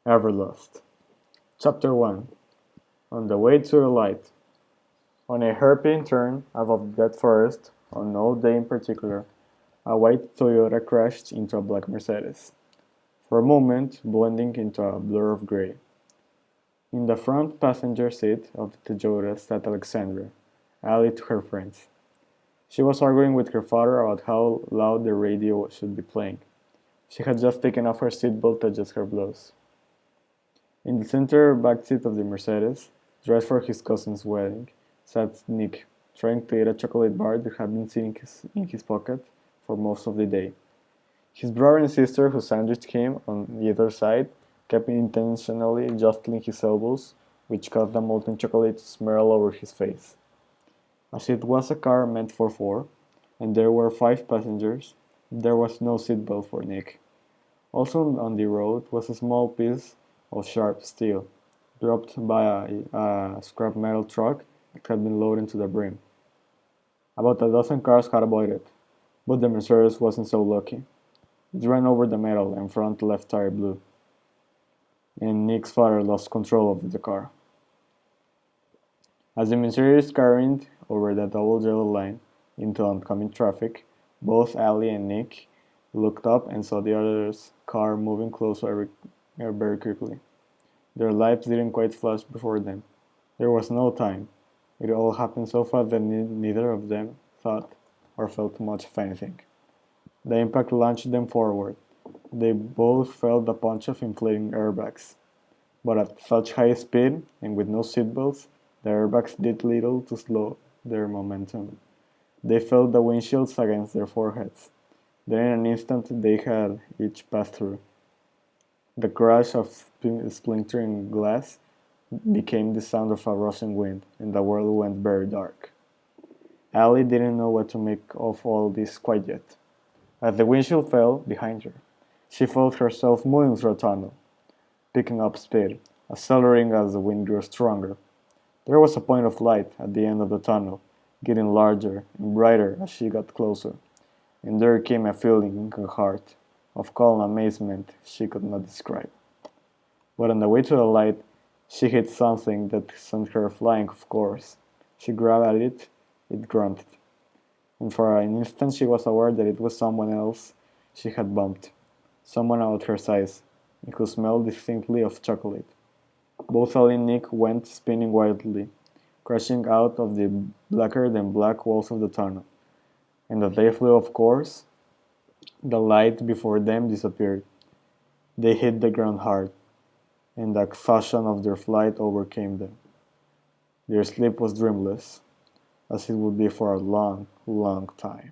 Everlost. Chapter 1. On the way to the light. On a hairpin turn out of that forest, on no day in particular, a white Toyota crashed into a black Mercedes, for a moment blending into a blur of gray. In the front passenger seat of the Toyota sat Alexandra, ally to her friends. She was arguing with her father about how loud the radio should be playing. She had just taken off her seatbelt to adjust her blouse. In the center back seat of the Mercedes, dressed for his cousin's wedding, sat Nick, trying to eat a chocolate bar that had been sitting in his pocket for most of the day. His brother and sister, who sandwiched him on either side, kept intentionally jostling his elbows, which caused the molten chocolate to smear all over his face. As it was a car meant for four, and there were 5 passengers, there was no seatbelt for Nick. Also on the road was a small piece of sharp steel, dropped by a scrap metal truck that had been loaded to the brim. About a dozen cars had avoided, but the Mercedes wasn't so lucky. It ran over the metal and front left tire blew, and Nick's father lost control of the car. As the Mercedes careened over the double yellow line into oncoming traffic, both Ali and Nick looked up and saw the other's car moving closer very quickly. Their lights didn't quite flash before them. There was no time. It all happened so fast that neither of them thought or felt much of anything. The impact launched them forward. They both felt the punch of inflating airbags. But at such high speed, and with no seatbelts, the airbags did little to slow their momentum. They felt the windshields against their foreheads. Then in an instant they had each passed through. The crash of splintering glass became the sound of a rushing wind, and the world went very dark. Ali didn't know what to make of all this quite yet. As the windshield fell behind her, she felt herself moving through a tunnel, picking up speed, accelerating as the wind grew stronger. There was a point of light at the end of the tunnel, getting larger and brighter as she got closer, and there came a feeling in her heart of calm amazement she could not describe. But on the way to the light, she hit something that sent her flying, of course. She grabbed at it, it grunted, and for an instant she was aware that it was someone else she had bumped, someone about her size, and who smelled distinctly of chocolate. Both Ali and Nick went spinning wildly, crashing out of the blacker than black walls of the tunnel, and as they flew, of course, the light before them disappeared. They hit the ground hard, and the exhaustion of their flight overcame them. Their sleep was dreamless, as it would be for a long, long time.